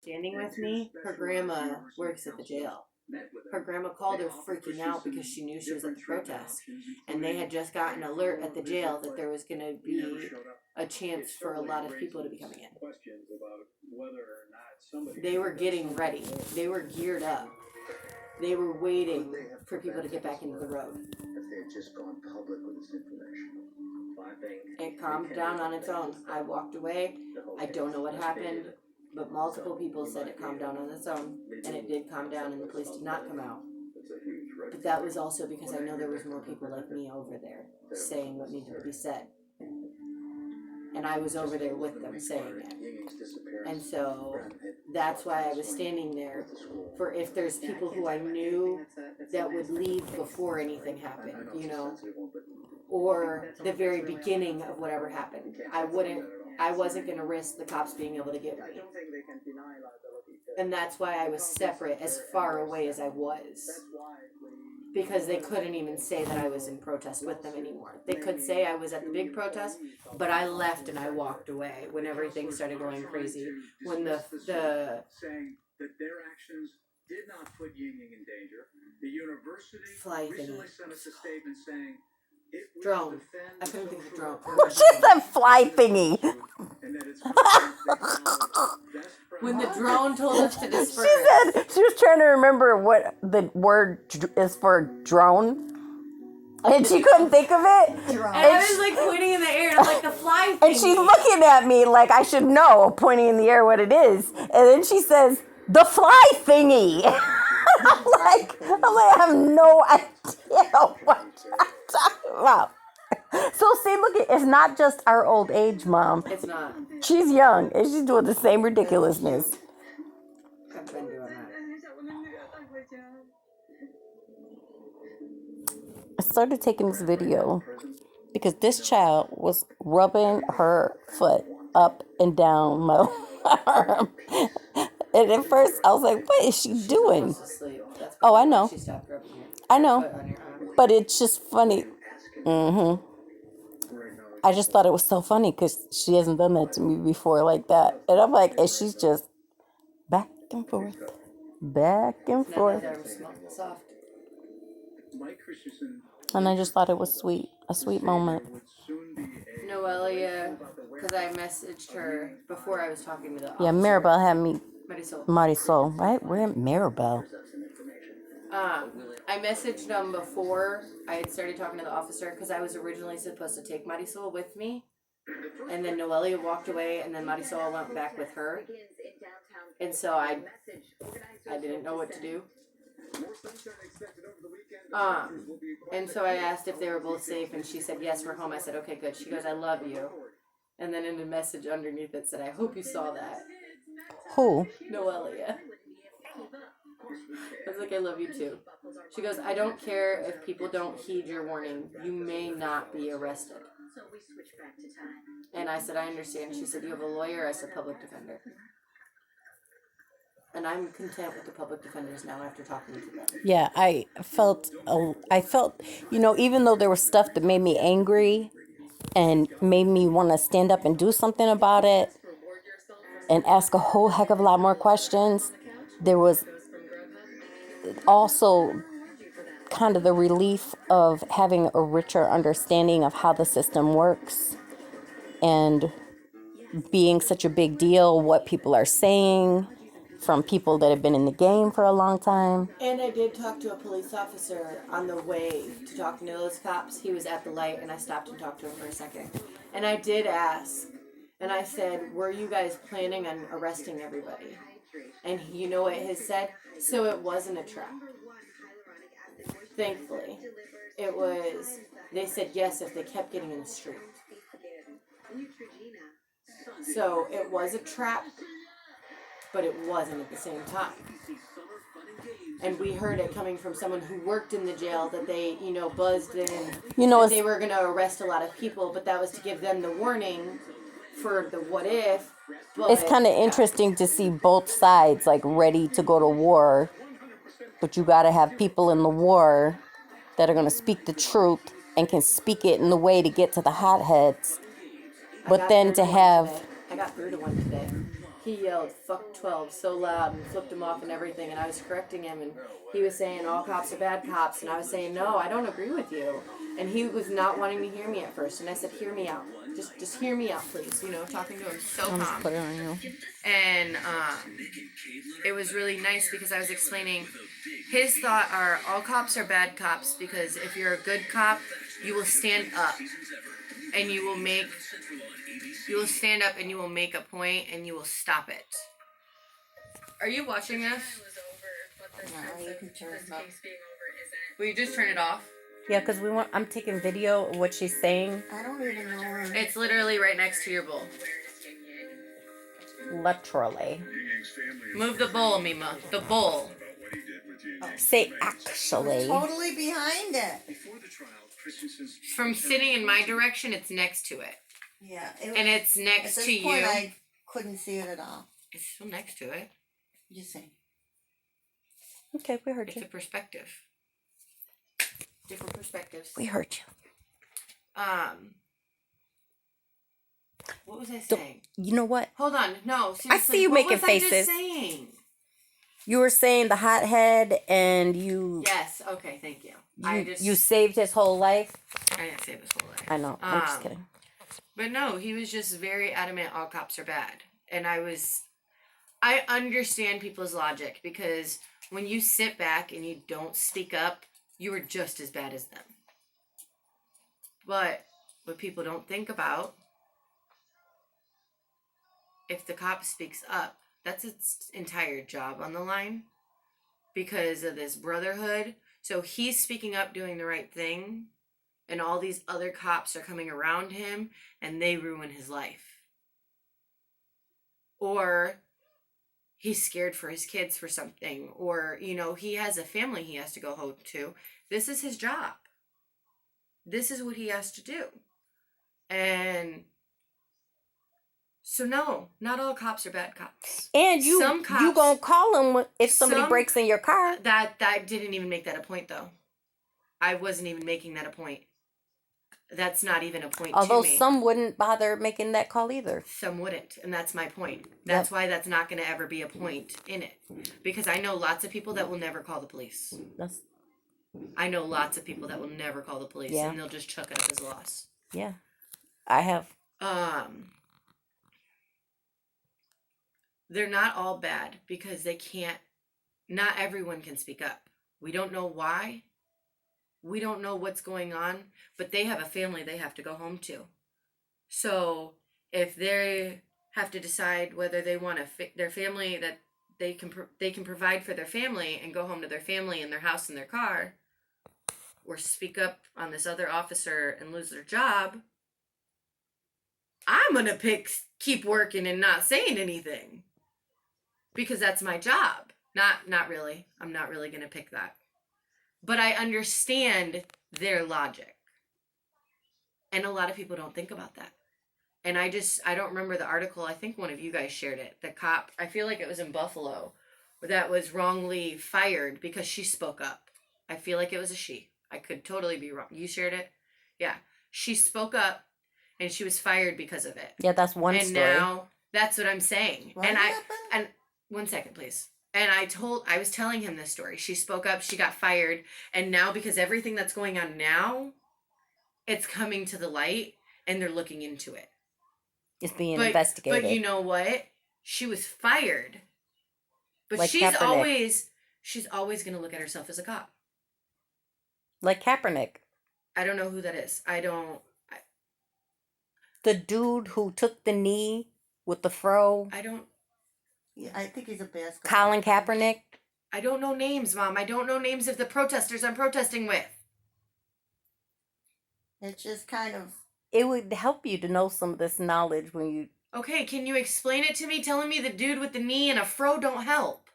standing with me, her grandma works at the jail. Her grandma called her freaking out because she knew she was at the protest. And they had just gotten an alert at the jail that there was going to be a chance for a lot of people to be coming in. They were getting ready. They were geared up. They were waiting for people to get back into the road. If they had just gone public with this information. It calmed down on its own. I walked away. I don't know what happened, but multiple people said it calmed down on its own, and it did calm down, and the police did not come out. But that was also because I know there was more people like me over there saying what needed to be said. And I was over there with them saying it. And so that's why I was standing there for if there's people who I knew that would leave before anything happened, you know, or the very beginning of whatever happened. I wasn't going to risk the cops being able to get me. And that's why I was separate as far away as I was. Because they couldn't even say that I was in protest with them anymore. They could say I was at the big protest, but I left and I walked away when everything started going crazy. When the saying that their actions did not put Ying in danger. The university recently sent us a statement saying it will drone. I couldn't think of drone. She said fly thingy. and that it's When the drone told us to disperse. She said she was trying to remember what the word is for drone. And she couldn't think of it. And I was like pointing in the air, and I'm like the fly thing. And she's looking at me like I should know, pointing in the air what it is. And then she says, the fly thingy. I'm like, I have no idea what I'm talking about. So see, look, it's not just our old age, Mom. It's not. She's young, and she's doing the same ridiculousness. I've been doing that. I started taking this video because this child was rubbing her foot up and down my arm. And at first, I was like, what is she doing? Oh, I know. I know. But it's just funny. I just thought it was so funny because she hasn't done that to me before like that. And I'm like, and she's just back and forth, back and forth. And I just thought it was sweet, a sweet moment. Noelia, because I messaged her before I was talking to the officer. Yeah, Maribel had me. Marisol. Right? We're at Maribel. I messaged them before I had started talking to the officer because I was originally supposed to take Marisol with me. And then Noelia walked away, and then Marisol went back with her. And so I didn't know what to do. And so I asked if they were both safe, and she said, yes, we're home. I said, okay, good. She goes, I love you. And then in the message underneath it said, I hope you saw that. Who? Noelia. I was like, I love you too. She goes, I don't care if people don't heed your warning. You may not be arrested. And I said, I understand. She said, you have a lawyer? I said, public defender. And I'm content with the public defenders now after talking to them. Yeah, I felt, you know, even though there was stuff that made me angry and made me want to stand up and do something about it and ask a whole heck of a lot more questions, there was also kind of the relief of having a richer understanding of how the system works and being such a big deal, what people are saying from people that have been in the game for a long time. And I did talk to a police officer on the way to talking to those cops. He was at the light, and I stopped and talked to him for a second. And I did ask, and I said, were you guys planning on arresting everybody? And you know what he said? So it wasn't a trap. Thankfully. It was, they said yes if they kept getting in the street. So it was a trap, but it wasn't at the same time. And we heard it coming from someone who worked in the jail that they, you know, buzzed in. That they were going to arrest a lot of people, but that was to give them the warning for the what if. But it's kind of interesting to see both sides like ready to go to war, but you got to have people in the war that are going to speak the truth and can speak it in the way to get to the hotheads. But then to have... I got through to one today. he yelled "fuck 12" so loud and flipped him off and everything, and I was correcting him, and he was saying all cops are bad cops, and I was saying no, I don't agree with you, and he was not wanting to hear me at first, and I said hear me out, just hear me out, please, talking to him so I'll just calm, put it on you. and it was really nice because I was explaining his thought are all cops are bad cops because if you're a good cop, you will stand up and you will stand up and you will make a point and you will stop it. Are you watching this? No, you can turn it off. Will you just turn it off? Yeah, because I'm taking video of what she's saying. I don't even know where. It's literally right next to your bowl. Literally. Move the bowl, Mima. The bowl. Say actually. Totally behind it. Before the trial, Christensen's From sitting in my direction, it's next to it. Yeah. And it's at next this to point, you. I couldn't see it at all. It's still next to it. Just saying. Okay, we heard It's you. a perspective. Different perspectives. We heard you. What was I saying? You know what? Hold on. No, seriously. I see you what making was faces. I just saying? You were saying the hothead and you Yes. Okay. Thank you. I you saved his whole life. I didn't save his whole life. I know. I'm just kidding. But no, he was just very adamant all cops are bad. And I understand people's logic because when you sit back and you don't speak up, you are just as bad as them. But what people don't think about, if the cop speaks up, that's its entire job on the line because of this brotherhood. So he's speaking up, doing the right thing, and all these other cops are coming around him and they ruin his life. Or he's scared for his kids for something, or, he has a family he has to go home to. This is his job. This is what he has to do. And so no, not all cops are bad cops. And you gonna call him if somebody breaks in your car. That didn't even make that a point though. I wasn't even making that a point. That's not even a point Although to me. some wouldn't bother making that call either. Some wouldn't, and that's my point. That's why that's not going to ever be a point in it. Because I know lots of people that will never call the police. I know lots of people that will never call the police, and they'll just chuck it up as a loss. Yeah, I have. They're not all bad because they can't. Not everyone can speak up. We don't know why. We don't know what's going on, but they have a family they have to go home to. So if they have to decide whether they want their family that they can provide for their family and go home to their family in their house and their car, or speak up on this other officer and lose their job, I'm gonna keep working and not saying anything because that's my job. Not really. I'm not really gonna pick that. But I understand their logic. And a lot of people don't think about that. And I don't remember the article. I think one of you guys shared it. The cop, I feel like it was in Buffalo, that was wrongly fired because she spoke up. I feel like it was a she. I could totally be wrong. You shared it? Yeah. She spoke up and she was fired because of it. Yeah, that's one story. And now, that's what I'm saying. What happened? And 1 second, please. And I was telling him this story. She spoke up, she got fired, and now because everything that's going on now, it's coming to the light, and they're looking into it. It's being investigated. But you know what? She was fired. But Like she's Kaepernick. always going to look at herself as a cop. Like Kaepernick. I don't know who that is. The dude who took the knee with the fro. Yeah, I think he's a basketball. Colin Kaepernick. I don't know names, Mom. I don't know names of the protesters I'm protesting with. It's just kind of. It would help you to know some of this knowledge when you. Okay, can you explain it to me? Telling me the dude with the knee and a fro don't help.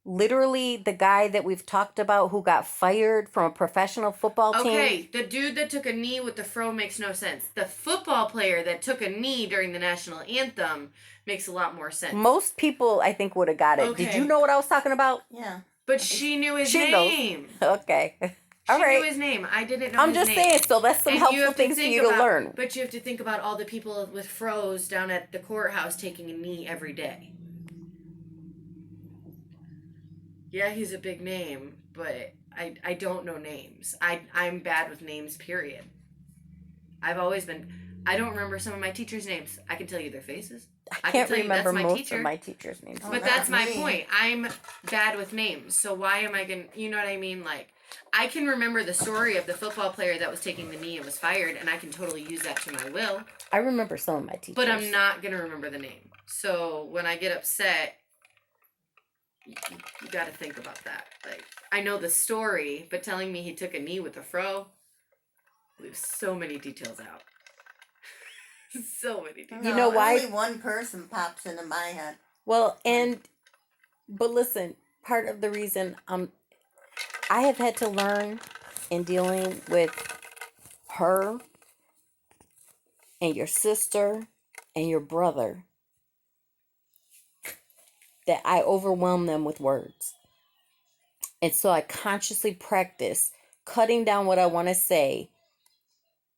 Literally, the guy that we've talked about who got fired from a professional football team. Okay, the dude that took a knee with the fro makes no sense. The football player that took a knee during the national anthem makes a lot more sense. Most people, I think, would have got it. Okay. Did you know what I was talking about? Yeah. But she knew his She knows. name. Okay. All She right. knew his name. I didn't know I'm his just name. saying, so that's some And you helpful have to things for think you to about- learn. But you have to think about all the people with fros down at the courthouse taking a knee every day. Yeah, he's a big name, but I don't know names. I'm bad with names, period. I've always been. I don't remember some of my teachers' names. I can tell you their faces. I can can't tell you that's remember my most teacher. of my teachers' names. Oh, But not that's my me. point. I'm bad with names. So why am I going to, you know what I mean? Like, I can remember the story of the football player that was taking the knee and was fired, and I can totally use that to my will. I remember some of my teachers. But I'm not going to remember the name. So when I get upset, you got to think about that. Like, I know the story, but telling me he took a knee with a fro leaves so many details out. So many details. You know why? Only one person pops into my head. Well, but listen, part of the reason I have had to learn in dealing with her and your sister and your brother that I overwhelm them with words. And so I consciously practice cutting down what I want to say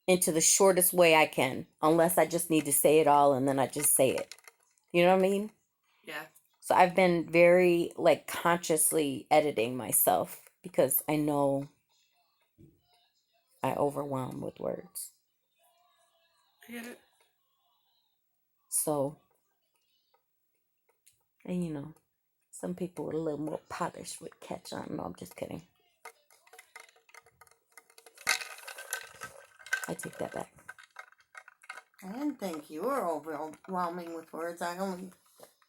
into the shortest way I can, unless I just need to say it all and then I just say it. You know what I mean? Yeah. So I've been very like consciously editing myself because I know I overwhelm with words. I get it. So, and you know, some people with a little more polish would catch on. No, I'm just kidding. I take that back. I didn't think you were overwhelming with words. I only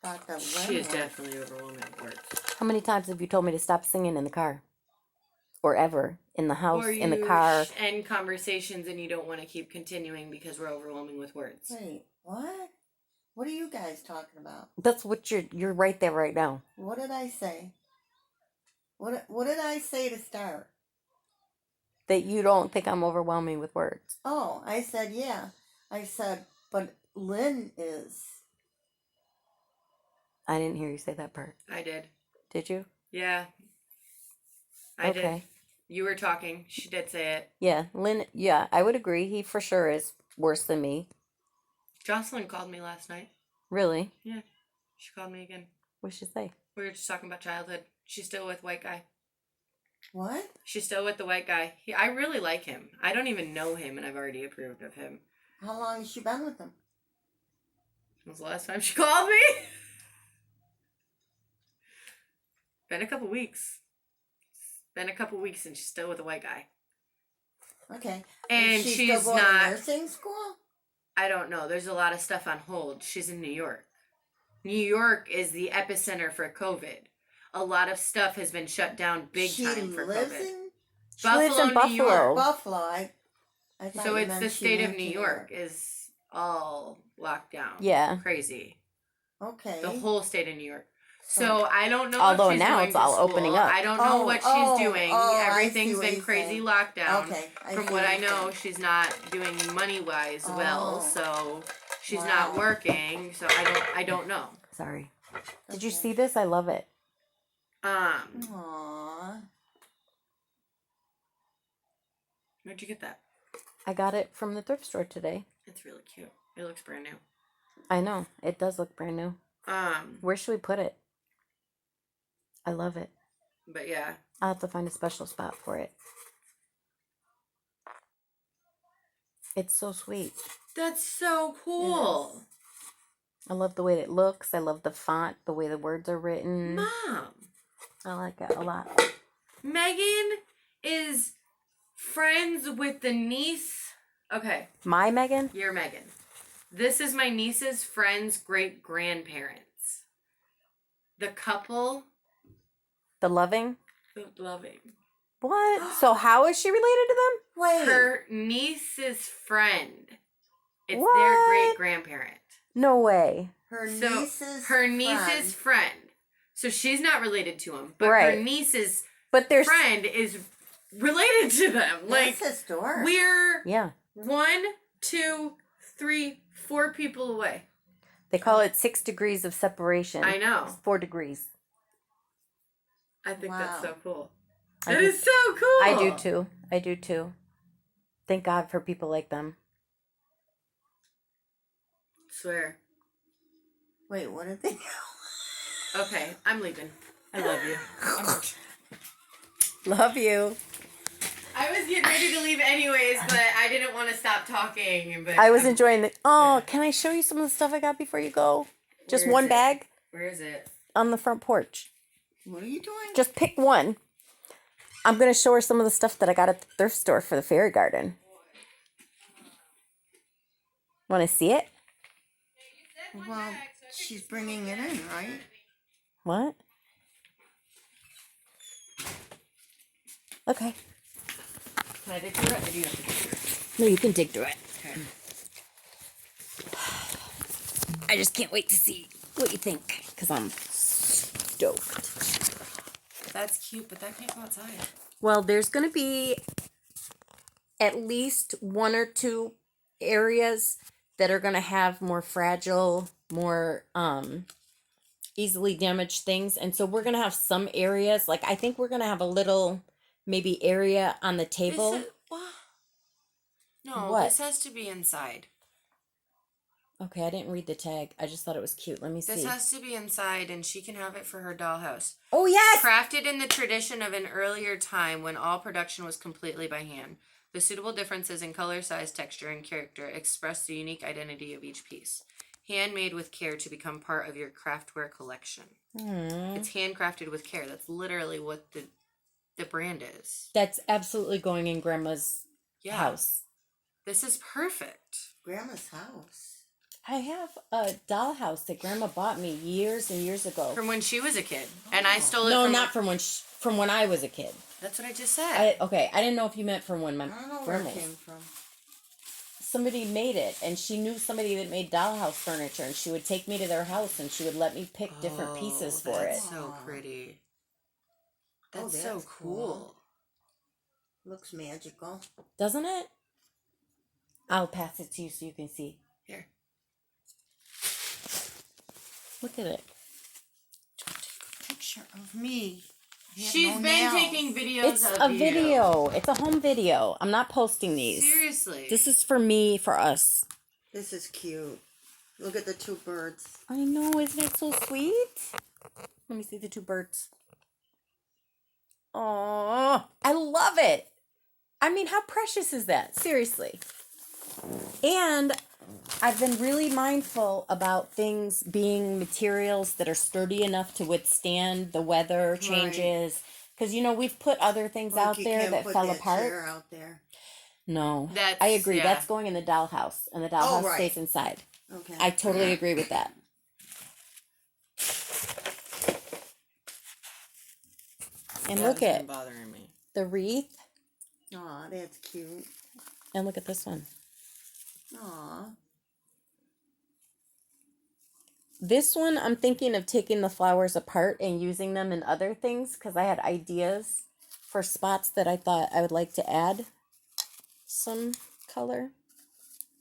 thought that She Lynn is was. definitely overwhelming with words. How many times have you told me to stop singing in the car? Or ever in the house, Or in the you car? end conversations and you don't want to keep continuing because we're overwhelming with words. Wait, what? What are you guys talking about? That's what you're right there right now. What did I say? What did I say to start? That you don't think I'm overwhelming with words. Oh, I said yeah. I said, but Lynn is. I didn't hear you say that part. I did. Did you? Yeah. I did. Okay. You were talking. She did say it. Yeah, Lynn, yeah, I would agree. He for sure is worse than me. Jocelyn called me last night. Really? Yeah. She called me again. What'd she say? We were just talking about childhood. She's still with white guy. What? She's still with the white guy. I really like him. I don't even know him, and I've already approved of him. How long has she been with him? When was the last time she called me? Been a couple weeks. Been a couple weeks, and she's still with the white guy. Okay. And Is she she's still going not. to nursing school? I don't know. There's a lot of stuff on hold. She's in New York. New York is the epicenter for COVID. A lot of stuff has been shut down big she time for lives COVID. in She lives in New York. Buffalo. Buffalo. I thought So you it's meant the she state of went New to York is all locked down. Yeah. Crazy. Okay. The whole state of New York. So I don't know Although if she's now going it's to all school. opening up. I don't know what she's doing. I see Everything's what been you're crazy saying. lockdown. Okay. From see what I you're know, saying. she's not doing money wise well, Oh. so she's Wow. not working. So I don't know. Sorry. Did you Okay. see this? I love it. Aww. Where'd you get that? I got it from the thrift store today. It's really cute. It looks brand new. I know. It does look brand new. Where should we put it? I love it. But yeah, I'll have to find a special spot for it. It's so sweet. that's so cool. I love the way it looks. I love the font, the way the words are written. Mom, I like it a lot. Megan is friends with the niece. Okay, My Megan? you're Megan. This is my niece's friend's great grandparents. The couple, The Loving? the loving. What? So how is she related to them? Wait. Her niece's friend. It's their What? great grandparent. No way. Her So niece's her niece's friend. So she's not related to him, but her Right. niece's But there's friend is related to them. Like That's historic. we're yeah. 1, 2, 3, 4 people away. They call it 6 degrees of separation. I know. It's 4 degrees. I think that's Wow. so cool. That is so cool. I do too. I do too. Thank God for people like them. Swear. Wait, what did they Okay, I'm leaving. I love you. Love you. I was getting ready to leave anyways, but I didn't want to stop talking. But I was enjoying the. Oh, can I show you some of the stuff I got before you go? Just Where is one it? bag Where is it? on the front porch. What are you doing? Just pick one. I'm going to show her some of the stuff that I got at the thrift store for the fairy garden. Want to see it? Well, she's bringing it in, right? What? Okay. Can I dig through it? Or do you have to dig through it? No, you can dig through it. Okay. I just can't wait to see what you think because I'm stoked. That's cute, but that can't go outside. Well, there's going to be at least one or two areas that are going to have more fragile, more easily damaged things. And so we're going to have some areas, like I think we're going to have a little maybe area on the table. No, What? this has to be inside. Okay, I didn't read the tag. I just thought it was cute. Let me see. This has to be inside, and she can have it for her dollhouse. Oh, yes! Crafted in the tradition of an earlier time when all production was completely by hand. The suitable differences in color, size, texture, and character express the unique identity of each piece. Handmade with care to become part of your craftware collection. It's handcrafted with care. That's literally what the brand is. That's absolutely going in Grandma's house. This is perfect. Grandma's house. I have a dollhouse that Grandma bought me years and years ago. From when she was a kid. And I stole it No, from... not from when I was a kid. That's what I just said. I didn't know if you meant from when my I don't know where grandma it was. came from. Somebody made it, and she knew somebody that made dollhouse furniture, and she would take me to their house, and she would let me pick different pieces for it. That's so pretty. That's, That's so cool. Looks magical. Doesn't it? I'll pass it to you so you can see. Here. Look at it. Picture of me. I have She's no been nails. taking videos It's of a you. video. It's a home video. I'm not posting these. Seriously. This is for me, for us. This is cute. Look at the two birds. I know, isn't it so sweet? Let me see the two birds. Oh, I love it. I mean, how precious is that? Seriously. And I've been really mindful about things being materials that are sturdy enough to withstand the weather changes. Because, you know, we've put other things Like out you there can't that put fell that apart. chair out there. No, That's- I agree. yeah. That's going in the dollhouse, and the dollhouse right. stays inside. Okay. I totally agree with that. And look That's at been bothering me. the wreath, Aw, that's cute. and look at this one. Aw. This one, I'm thinking of taking the flowers apart and using them in other things because I had ideas for spots that I thought I would like to add some color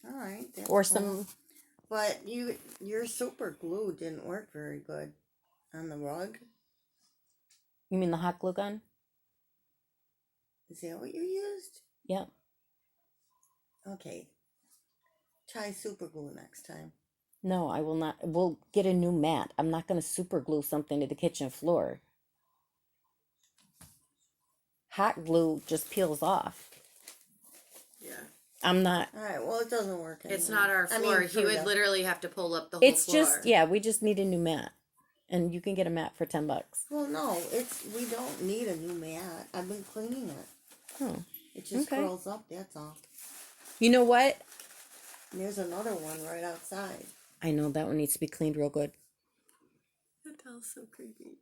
All right. That's or cool. some. But your super glue didn't work very good on the rug. You mean the hot glue gun? Is that what you used? Yep. Okay. Try super glue next time. No, I will not. We'll get a new mat. I'm not going to super glue something to the kitchen floor. Hot glue just peels off. Yeah. I'm not. All right. Well, it doesn't work. It's anymore. not our I mean, floor. He for would the- literally have to pull up the whole It's floor. just, yeah, we just need a new mat. And you can get a mat for $10. Well, no. We don't need a new mat. I've been cleaning it. Oh. It just Okay. curls up. That's all. You know what? And there's another one right outside. I know that one needs to be cleaned real good. That doll's so creepy.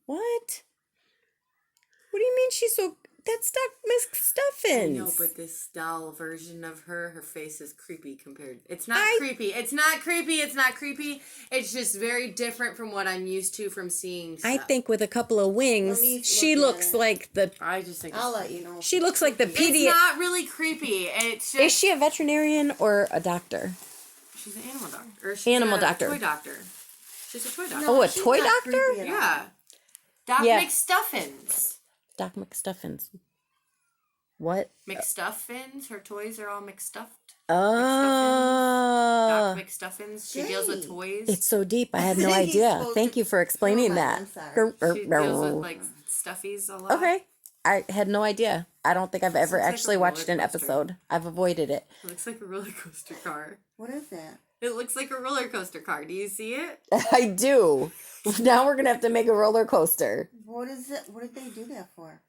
What? What do you mean she's so... That's not Miss Stuffins. No, but this doll version of her face is creepy compared. It's not I- creepy. It's not creepy. It's not creepy. It's just very different from what I'm used to from seeing stuff. I think with a couple of wings, Let me she look at looks it. like the... I just think I'll let you know. She looks like the it's PD... not really creepy. It's just Is she a veterinarian or a doctor? she's an animal doctor. Or she's Animal a doctor. Toy doctor. She's a toy doctor. Oh, a she's toy not doctor? creepy at all. Yeah. Doc Yeah. McStuffins. Doc McStuffins. What? McStuffins. Her toys are all McStuffed. Oh. Doc McStuffins. She deals with Gee. toys. It's so deep. I had no He's idea. supposed Thank to- you for explaining Never that. mind, I'm sorry. She deals with like stuffies a lot. Okay. I had no idea. I don't think I've ever looks like a actually watched an roller coaster. episode. I've avoided it. It looks like a roller coaster car. What is that? It looks like a roller coaster car. Do you see it? I do. Now we're gonna have to make a roller coaster What is it? What did they do that for?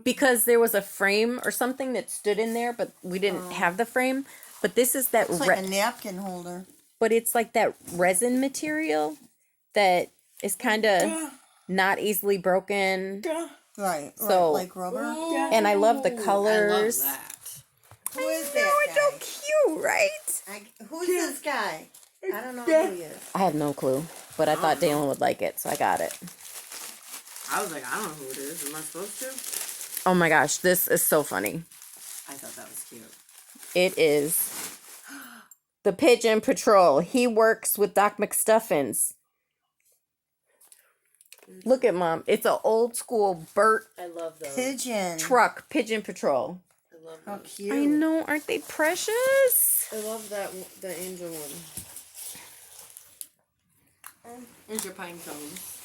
because there was a frame or something that stood in there, but we didn't have the frame. But this is that, It's like a napkin holder. but it's like that resin material that is kind of not easily broken. Right. So- like rubber. And I love the I love colors. that. Who is No, that it's guy? so cute, right? Who's this guy? I don't know who he is. I have no clue, but I thought Dalen would like it, so I got it. I was like, I don't know who it is. Am I supposed to? Oh my gosh, this is so funny. I thought that was cute. It is the Pigeon Patrol. He works with Doc McStuffins. Look at Mom. It's an old school Burt I love those. Pigeon. truck, Pigeon Patrol. I love How those. cute. I know, aren't they precious? I love that the angel one. There's your pine cones.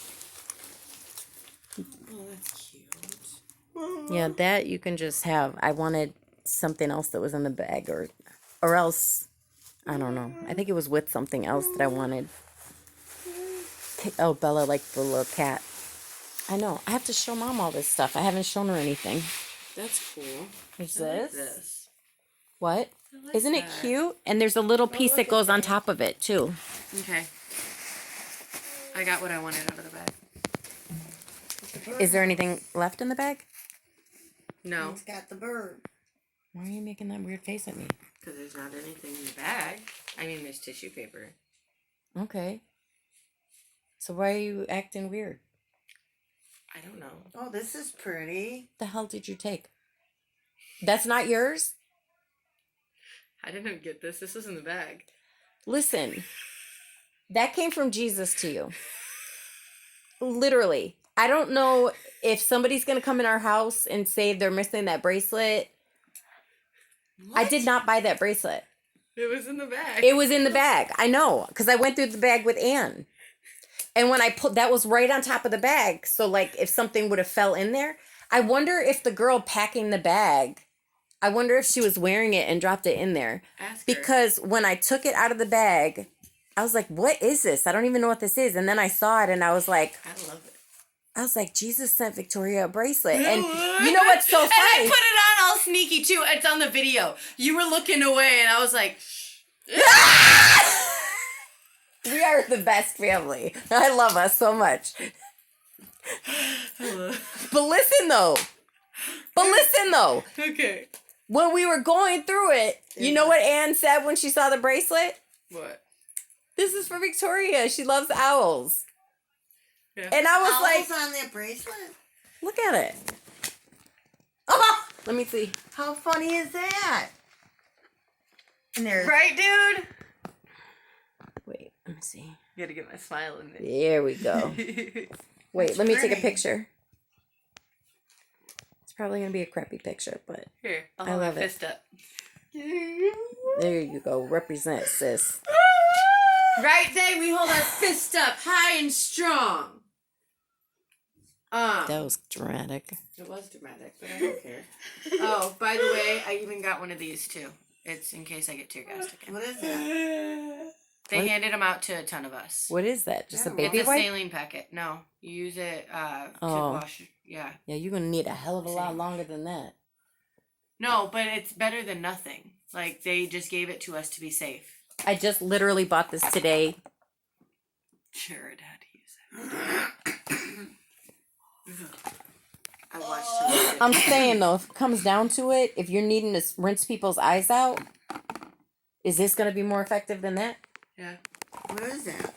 Oh, that's cute. Yeah, that you can just have. I wanted something else that was in the bag, or else, I don't know. I think it was with something else that I wanted. Oh, Bella liked the little cat. I know. I have to show Mom all this stuff. I haven't shown her anything. That's cool. There's I like this. this. What? I like Isn't it that. cute? And there's a little piece that goes on top of it too. Okay. I got what I wanted out of the bag. Is there anything left in the bag? No, He's got the bird. Why are you making that weird face at me? because there's not anything in the bag. I mean, there's tissue paper. Okay. So why are you acting weird? I don't know. Oh, this is pretty. The hell did you take? That's not yours? I didn't get this. This was in the bag. Listen, that came from Jesus to you. Literally. I don't know if somebody's going to come in our house and say they're missing that bracelet. I did not buy that bracelet. It was in the bag. It was in the bag. I know, because I went through the bag with Anne. And when I put, that was right on top of the bag. So like if something would have fell in there, I wonder if the girl packing the bag, I wonder if she was wearing it and dropped it in there. Ask her. Because when I took it out of the bag, I was like, what is this? I don't even know what this is. And then I saw it and I was like, Jesus sent Victoria a bracelet. And you know what's so And I funny? put it on all sneaky too. It's on the video. You were looking away, and I was like, We are the best family. I love us so much. But listen though. okay. When we were going through it, you know what Anne said when she saw the bracelet? What? This is for Victoria. She loves owls. Yeah. And I was Owls like, on that bracelet? look at it. Oh, let me see. How funny is that? And there's Right, dude? Wait, let me see. Gotta get my smile in there. There we go. Wait, let me take a pretty. picture. It's probably going to be a crappy picture, but Here, I'll I hold my love it. fist up. there you go. Represent, sis. Right day, we hold our fist up high and strong. That was dramatic. It was dramatic, but I don't care. Oh, by the way, I even got one of these too. It's in case I get tear gassed again. what is that? They What? handed them out to a ton of us. What is that? Just a Yeah, baby It's a wipe? saline packet. No, you use it to Oh. wash. Yeah. Yeah, you're going to need a hell of a lot longer than that. No, but it's better than nothing. Like, they just gave it to us to be safe. I just literally bought this today. Jared had to use it. I watched him use it. I'm saying though, if it comes down to it, if you're needing to rinse people's eyes out, is this going to be more effective than that? Yeah. What is that?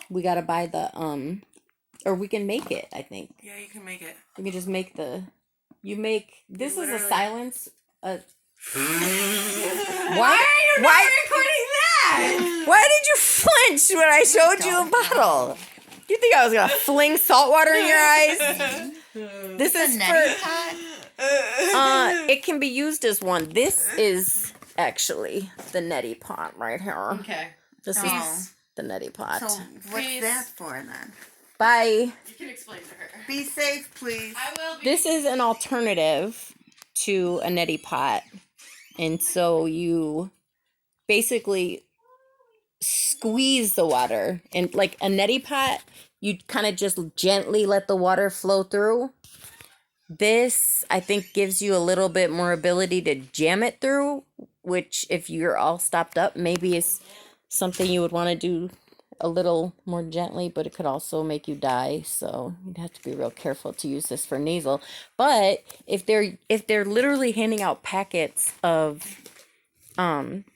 We got to buy the, or we can make it, I think. Yeah, you can make it. We can just make this is a literally- silence. Why Why why recording that? why did you flinch when I showed you a bottle? You think I was gonna fling salt water in your eyes? This is a neti for. pot? It can be used as one. This is actually the neti pot right here. Okay. This Oh. is the neti pot. So what's Please. that for then? Bye. You can explain to her. Be safe, please. I will be. This is an alternative to a neti pot. And so you basically squeeze the water. And like a neti pot, you kind of just gently let the water flow through. This, I think, gives you a little bit more ability to jam it through, which if you're all stopped up, maybe is something you would want to do a little more gently, but it could also make you die. So you'd have to be real careful to use this for nasal. But if they're literally handing out packets of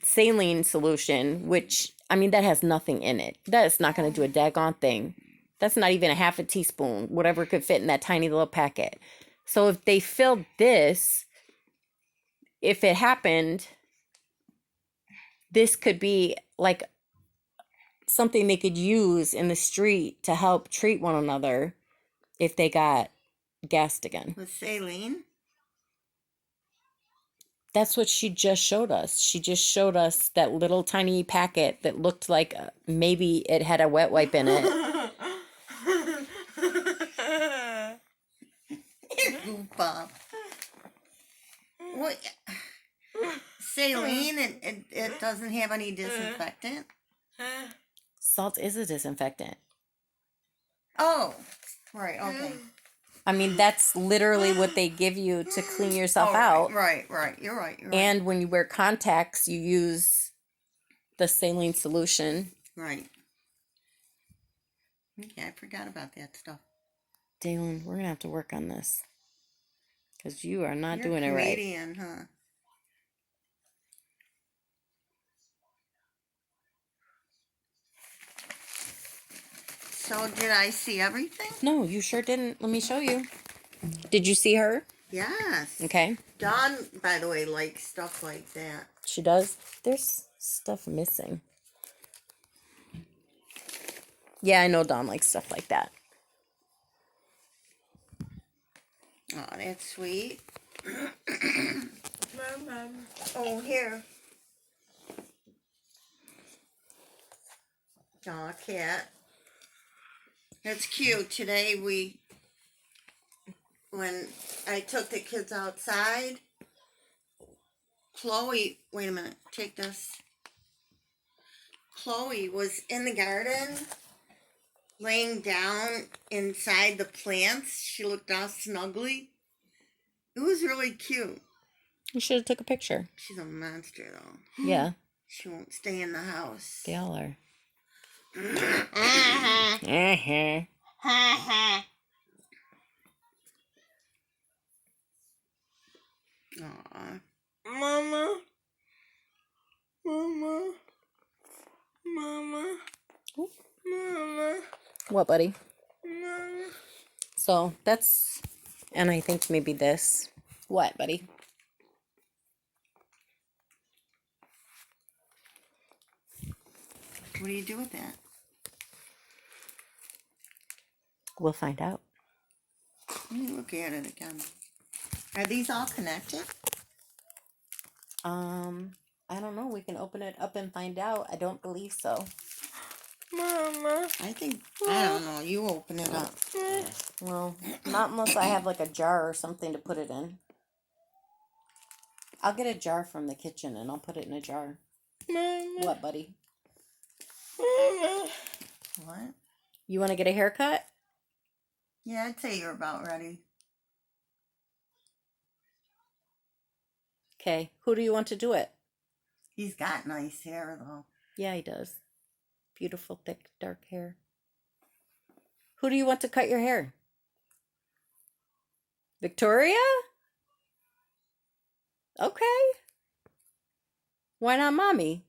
saline solution, which I mean that has nothing in it. That is not going to do a daggone thing. That's not even a half a teaspoon, whatever could fit in that tiny little packet. So if they filled this, if it happened, this could be like something they could use in the street to help treat one another if they got gassed again. With saline? That's what she just showed us. She just showed us that little tiny packet that looked like maybe it had a wet wipe in it. Goofball. What? Saline, it doesn't have any disinfectant? Salt is a disinfectant. Oh, right, okay. I mean, that's literally what they give you to clean yourself Oh, out. Right, you're right. And when you wear contacts, you use the saline solution. Right. Okay, I forgot about that stuff. Dalen, we're going to have to work on this. Because you are not You're doing it right. Canadian, huh? So did I see everything? No, you sure didn't. Let me show you. Did you see her? Yes. Okay. Dawn, by the way, likes stuff like that. She does. There's stuff missing. Yeah, I know Dawn likes stuff like that. Oh, that's sweet. Oh, here. Aw, cat. That's cute. Today when I took the kids outside, Chloe, wait a minute, take this. Chloe was in the garden, laying down inside the plants. She looked all snuggly. It was really cute. You should have took a picture. She's a monster, though. Yeah, She won't stay in the house. they all are. Aw. Mama. Mama. Mama. Mama. What, buddy? Mama. So that's, and I think maybe this. What, buddy? What do you do with that? We'll find out. Let me look at it again. Are these all connected? I don't know. We can open it up and find out. I don't believe so. Mama. I don't know. You open it up. Well, not unless I have like a jar or something to put it in. I'll get a jar from the kitchen and I'll put it in a jar. Mama. What, buddy? Mama. What? You want to get a haircut? Yeah, I'd say you're about ready. Okay. Who do you want to do it? He's got nice hair, though. Yeah, he does. Beautiful, thick, dark hair. Who do you want to cut your hair? Victoria? Okay. Why not mommy?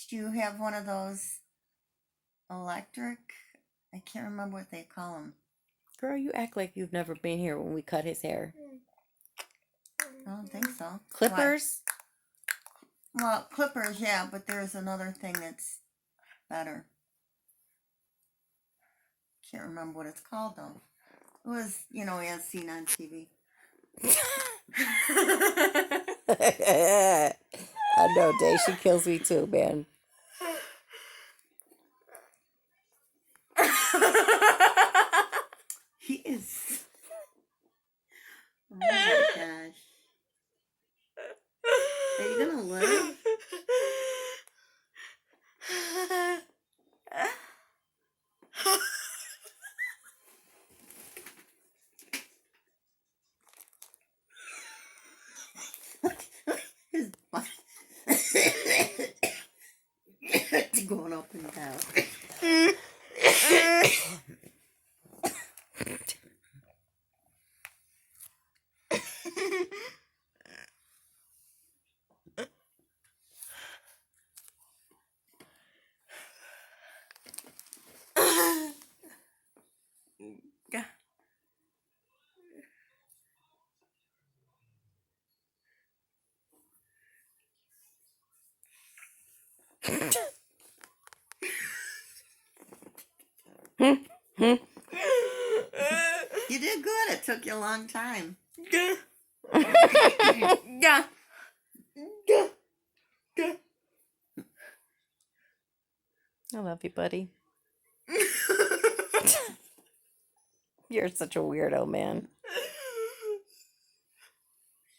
Do you have one of those electric? I can't remember what they call them. Girl, you act like you've never been here when we cut his hair. I don't think so. Clippers? Well, clippers, yeah, but there's another thing that's better. can't remember what it's called though. It was, as seen on TV. I know, Dave. She kills me too, man. He is. Oh my gosh. Are you gonna live? His butt. It's going up and down. You did good. It took you a long time. Yeah. I love you, buddy. You're such a weirdo, man.